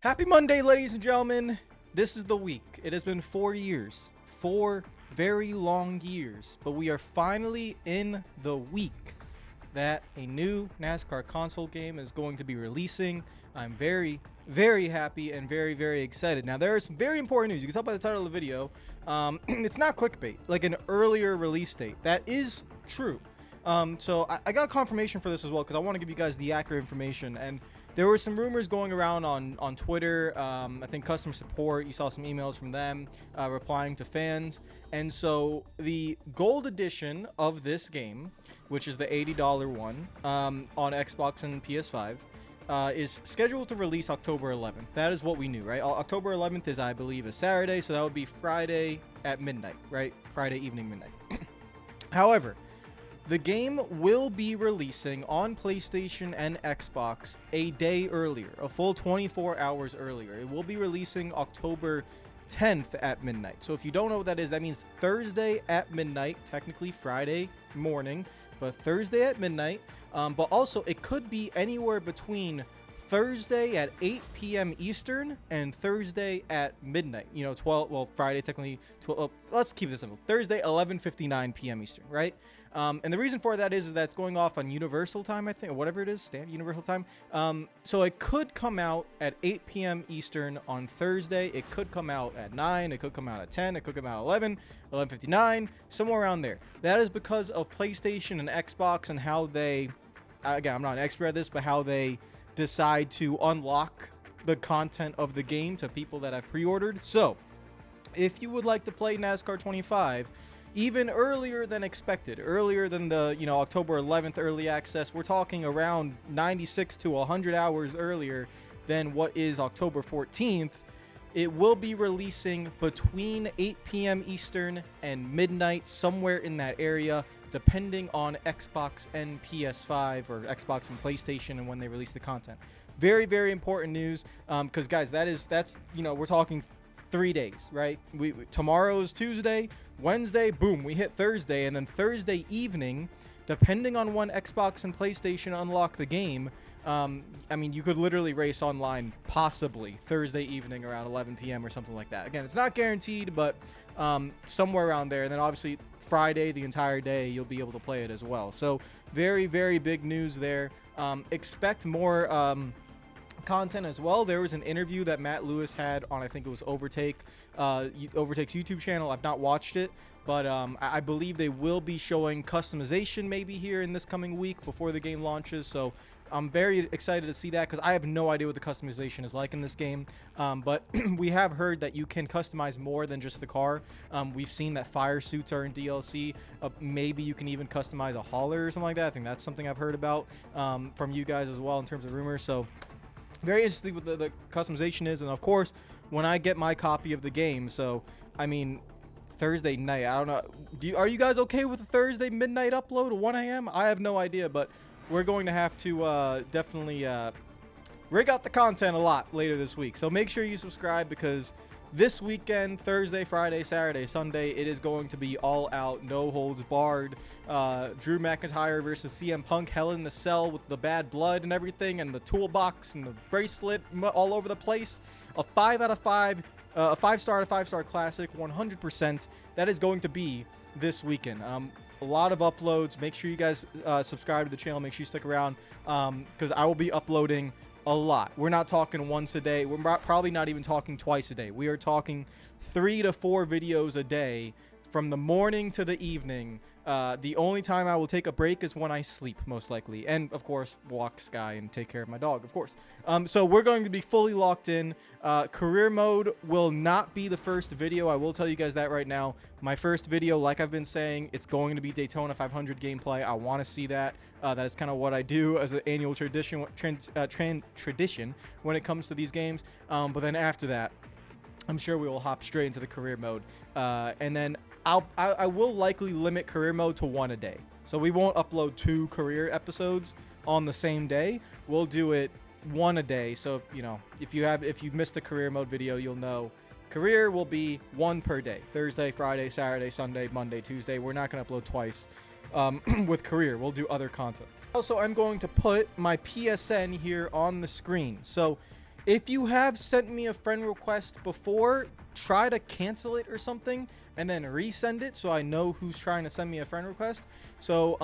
Happy Monday, ladies and gentlemen. This is the week. It has been 4 years, 4 very long years, but we are finally in the week that a new NASCAR console game is going to be releasing. I'm very, very happy and very, very excited. Now, there is some very important news. You can tell by the title of the video. It's not clickbait, like an earlier release date. That is true. So I got confirmation for this as well because I want to give you guys the accurate information. And there were some rumors going around on Twitter. I think customer support, you saw some emails from them replying to fans. And so the gold edition of this game, which is the $80 one on Xbox and PS5, is scheduled to release October 11th. That is what we knew, right? October 11th is, I believe, a Saturday. So that would be Friday at midnight, right? Friday evening, midnight. However, the game will be releasing on PlayStation and Xbox a day earlier, a full 24 hours earlier. It will be releasing October 10th at midnight. So if you don't know what that is, that means Thursday at midnight, technically Friday morning, but Thursday at midnight. But also it could be anywhere between Thursday at 8 p.m. Eastern and Thursday at midnight. You know, 12. Well, Friday technically 12. Let's keep this simple. Thursday 11:59 p.m. Eastern, right? And the reason for that is that it's going off on Universal Time, I think, or whatever it is, standard Universal Time. So it could come out at 8 p.m. Eastern on Thursday. It could come out at 9. It could come out at 10. It could come out at 11, 11:59, somewhere around there. That is because of PlayStation and Xbox and how they, again, I'm not an expert at this, but how they decide to unlock the content of the game to people that have pre-ordered. So if you would like to play NASCAR 25 even earlier than expected, earlier than the October 11th early access, we're talking around 96 to 100 hours earlier than what is October 14th, it will be releasing between 8 p.m. Eastern and midnight, somewhere in that area, depending on Xbox and PS5 or Xbox and PlayStation and when they release the content. Very, very important news, because guys, that's we're talking 3 days, right? Tomorrow's Tuesday, Wednesday, boom, we hit Thursday, and then Thursday evening, depending on when Xbox and PlayStation unlock the game, I mean, you could literally race online possibly Thursday evening around 11 p.m. or something like that. Again, it's not guaranteed, but somewhere around there. And then obviously Friday, the entire day, you'll be able to play it as well. So very, very big news there. Expect more content as well. There was an interview that Matt Lewis had on, I think it was Overtake's YouTube channel. I've not watched it, but I believe they will be showing customization maybe here in this coming week before the game launches. So I'm very excited to see that because I have no idea what the customization is like in this game. But we have heard that you can customize more than just the car. We've seen that fire suits are in DLC. Maybe you can even customize a hauler or something like that. I think that's something I've heard about from you guys as well in terms of rumors. So very interesting what the customization is. And of course, when I get my copy of the game, so I mean, Thursday night, I don't know. Are you guys okay with a Thursday midnight upload, 1 a.m.? I have no idea, but we're going to have to definitely rig out the content a lot later this week. So make sure you subscribe because this weekend, Thursday, Friday, Saturday, Sunday, it is going to be all out, no holds barred. Drew McIntyre versus CM Punk, Hell in the Cell with the bad blood and everything, and the toolbox and the bracelet all over the place. A 5 out of 5, a 5-star out of 5-star classic, 100%. That is going to be this weekend. A lot of uploads. Make sure you guys subscribe to the channel. Make sure you stick around because I will be uploading a lot. We're not talking once a day. We're probably not even talking twice a day. We are talking 3 to 4 videos a day from the morning to the evening. The only time I will take a break is when I sleep, most likely. And, of course, walk Sky and take care of my dog, of course. So we're going to be fully locked in. Career mode will not be the first video. I will tell you guys that right now. My first video, like I've been saying, it's going to be Daytona 500 gameplay. I want to see that. That is kind of what I do as an annual tradition when it comes to these games. But then after that, I'm sure we will hop straight into the career mode. And then I will likely limit career mode to 1 a day. So we won't upload 2 career episodes on the same day. We'll do it 1 a day. So, if you missed the career mode video, you'll know career will be 1 per day. Thursday, Friday, Saturday, Sunday, Monday, Tuesday. We're not going to upload twice with career. We'll do other content. Also, I'm going to put my PSN here on the screen. So If you have sent me a friend request before, try to cancel it or something and then resend it so I know who's trying to send me a friend request. So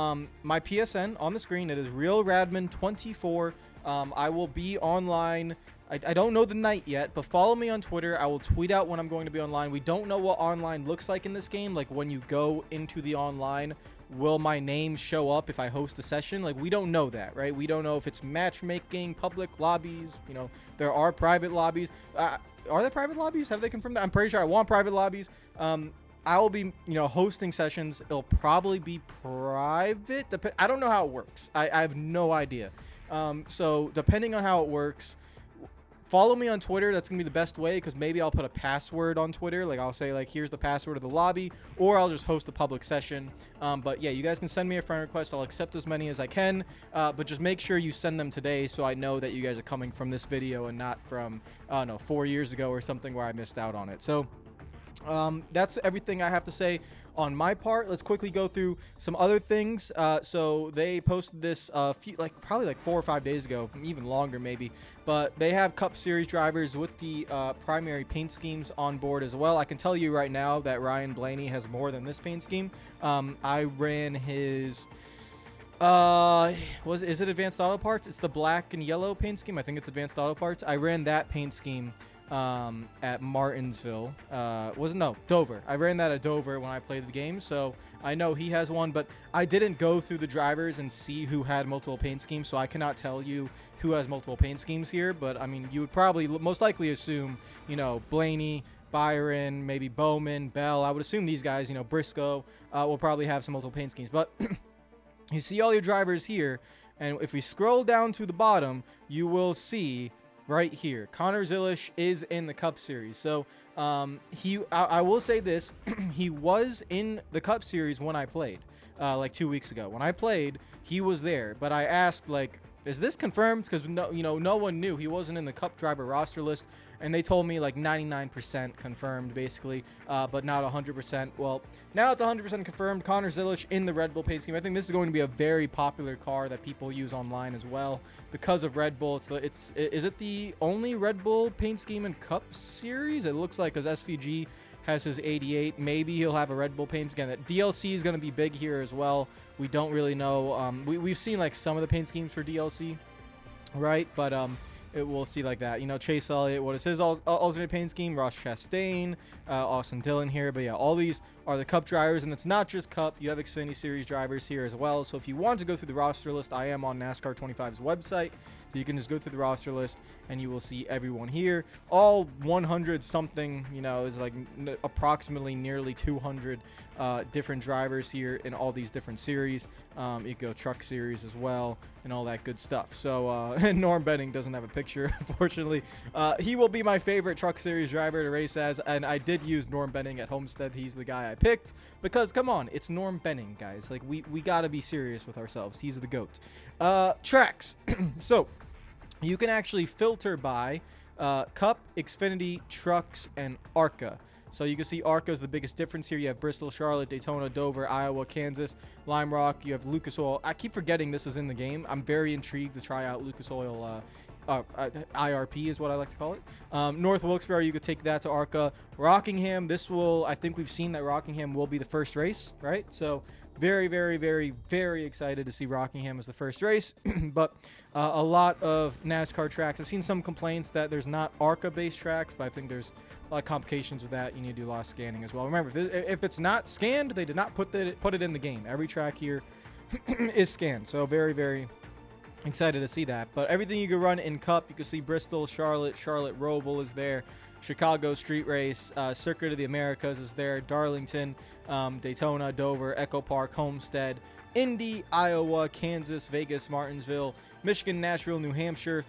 my PSN on the screen, it is RealRadman24. I will be online. I don't know the night yet, but follow me on Twitter. I will tweet out when I'm going to be online. We don't know what online looks like in this game. Like when you go into the online, will my name show up if I host a session? Like we don't know that, right? We don't know if it's matchmaking, public lobbies. You know, there are private lobbies. Are there private lobbies? Have they confirmed that? I'm pretty sure I want private lobbies. I will be, hosting sessions. It'll probably be private. I don't know how it works. I have no idea. So depending on how it works, follow me on Twitter. That's going to be the best way, because maybe I'll put a password on Twitter. Like I'll say, like, here's the password of the lobby, or I'll just host a public session. But yeah, you guys can send me a friend request. I'll accept as many as I can. But just make sure you send them today so I know that you guys are coming from this video and not from, 4 years ago or something where I missed out on it. So that's everything I have to say on my part. Let's quickly go through some other things. So they posted this probably 4 or 5 days ago, even longer maybe, but they have Cup Series drivers with the primary paint schemes on board as well. I can tell you right now that Ryan Blaney has more than this paint scheme. I ran his is it Advanced Auto Parts? It's the black and yellow paint scheme. I think it's Advanced Auto Parts. I ran that paint scheme at Martinsville. Dover. I ran that at Dover when I played the game, so I know he has one, but I didn't go through the drivers and see who had multiple paint schemes, so I cannot tell you who has multiple paint schemes here. But I mean, you would probably most likely assume, Blaney, Byron, maybe Bowman, Bell. I would assume these guys, Briscoe, will probably have some multiple paint schemes. But you see all your drivers here, and if we scroll down to the bottom, you will see right here, Connor Zilish is in the Cup Series. So I will say this, he was in the Cup Series when I played, like 2 weeks ago. When I played, he was there, but I asked, like, is this confirmed? Because no one knew. He wasn't in the Cup driver roster list, and they told me like 99% confirmed, basically, but not 100%. Well, now it's 100% confirmed. Connor Zilish in the Red Bull paint scheme. I think this is going to be a very popular car that people use online as well because of Red Bull. Is it the only Red Bull paint scheme in Cup Series? It looks like, because SVG has his 88. Maybe he'll have a Red Bull paint scheme. That DLC is going to be big here as well. We don't really know. We've seen like some of the paint schemes for DLC, right? But we'll see like that. Chase Elliott, what is his alternate paint scheme? Ross Chastain, Austin Dillon here. But yeah, all these are the Cup drivers, and it's not just Cup. You have Xfinity Series drivers here as well. So if you want to go through the roster list, I am on NASCAR 25's website. So you can just go through the roster list and you will see everyone here. All 100 something, is like approximately nearly 200 different drivers here in all these different series. You can go Truck Series as well and all that good stuff. So Norm Benning doesn't have a picture, unfortunately. He will be my favorite Truck Series driver to race as, and I did use Norm Benning at Homestead. He's the guy I picked because, come on, it's Norm Benning, guys. Like, we got to be serious with ourselves. He's the GOAT. Tracks. So you can actually filter by Cup, Xfinity, Trucks, and ARCA. So you can see ARCA is the biggest difference here. You have Bristol, Charlotte, Daytona, Dover, Iowa, Kansas, Lime Rock. You have Lucas Oil. I keep forgetting this is in the game. I'm very intrigued to try out Lucas Oil. IRP is what I like to call it. North Wilkes-Barre, you could take that to ARCA. Rockingham, I think we've seen that Rockingham will be the first race, right? So very, very, very, very excited to see Rockingham as the first race. But a lot of NASCAR tracks, I've seen some complaints that there's not ARCA-based tracks, but I think there's a lot of complications with that. You need to do a lot of scanning as well. Remember, if it's not scanned, they did not put it in the game. Every track here is scanned. So very, very excited to see that. But everything you can run in Cup, you can see Bristol, Charlotte Roval is there, Chicago Street Race, Circuit of the Americas is there, Darlington, Daytona, Dover, Echo Park, Homestead, Indy, Iowa, Kansas, Vegas, Martinsville, Michigan, Nashville, New Hampshire,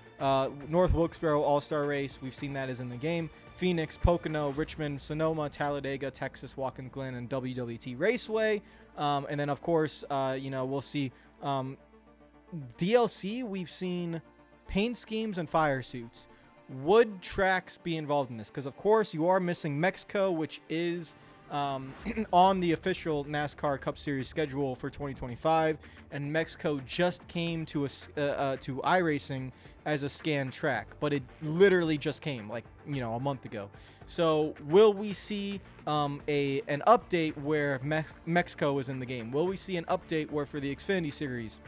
North Wilkes-Barre All-Star Race. We've seen that is in the game. Phoenix, Pocono, Richmond, Sonoma, Talladega, Texas, Watkins Glen, and WWT Raceway. And then, of course, we'll see DLC. We've seen paint schemes and fire suits. Would tracks be involved in this? Because, of course, you are missing Mexico, which is on the official NASCAR Cup Series schedule for 2025, and Mexico just came to iRacing as a scan track, but it literally just came like a month ago. So will we see an update where Mexico is in the game? Will we see an update where for the Xfinity Series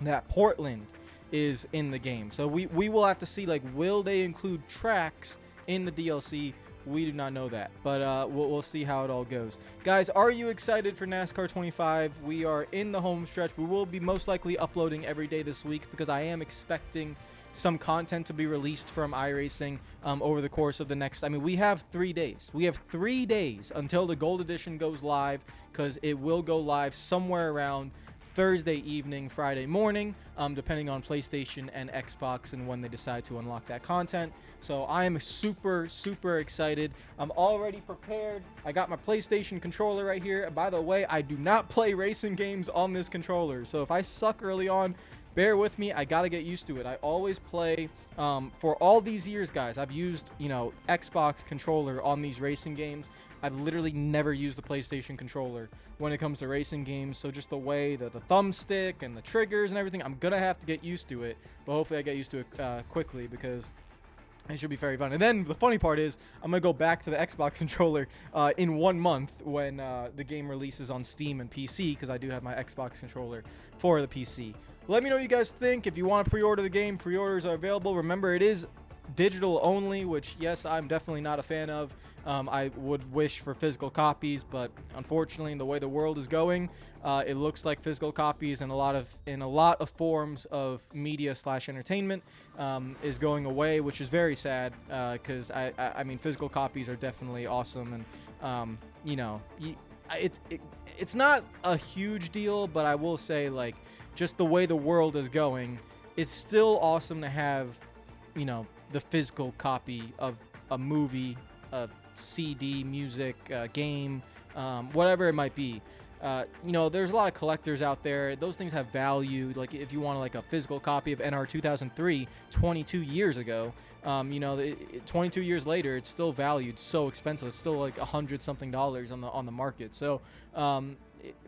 that Portland is in the game? So we will have to see, like, will they include tracks in the DLC? We do not know that, but we'll see how it all goes. Guys, are you excited for NASCAR 25? We are in the home stretch. We will be most likely uploading every day this week because I am expecting some content to be released from iRacing over the course of the next... I mean, we have 3 days. We have 3 days until the Gold Edition goes live, because it will go live somewhere around Thursday evening, Friday morning, depending on PlayStation and Xbox and when they decide to unlock that content. So I am super, super excited. I'm already prepared. I got my PlayStation controller right here. By the way, I do not play racing games on this controller. So if I suck early on, bear with me. I got to get used to it. I always play, for all these years, guys, I've used, Xbox controller on these racing games. I've literally never used the PlayStation controller when it comes to racing games. So just the way that the thumbstick and the triggers and everything, I'm going to have to get used to it. But hopefully I get used to it quickly, because it should be very fun. And then the funny part is I'm going to go back to the Xbox controller in 1 month when the game releases on Steam and PC, because I do have my Xbox controller for the PC. Let me know what you guys think. If you want to pre-order the game, pre-orders are available. Remember, it is digital only, which, yes, I'm definitely not a fan of. I would wish for physical copies, but unfortunately, in the way the world is going, it looks like physical copies in a lot of forms of media / entertainment is going away, which is very sad, because I mean, physical copies are definitely awesome, and it's not a huge deal, but I will say, like, just the way the world is going, it's still awesome to have, the physical copy of a movie, a CD, music, game, whatever it might be. There's a lot of collectors out there. Those things have value. Like, if you want like a physical copy of NR 2003 22 years ago, 22 years later, it's still valued so expensive. It's still like $100 something on the market. So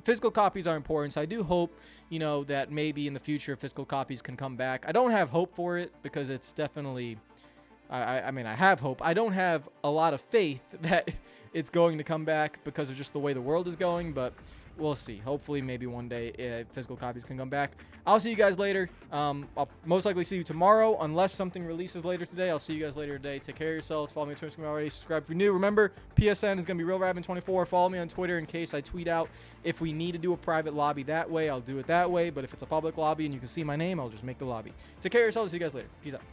physical copies are important. So I do hope that maybe in the future physical copies can come back. I don't have hope for it, because it's definitely... I mean, I have hope. I don't have a lot of faith that it's going to come back because of just the way the world is going, but we'll see. Hopefully, maybe one day physical copies can come back. I'll see you guys later. I'll most likely see you tomorrow, unless something releases later today. I'll see you guys later today. Take care of yourselves. Follow me on Twitter already. Subscribe if you're new. Remember, PSN is going to be RealRabbin24. Follow me on Twitter in case I tweet out. If we need to do a private lobby that way, I'll do it that way. But if it's a public lobby and you can see my name, I'll just make the lobby. Take care of yourselves. See you guys later. Peace out.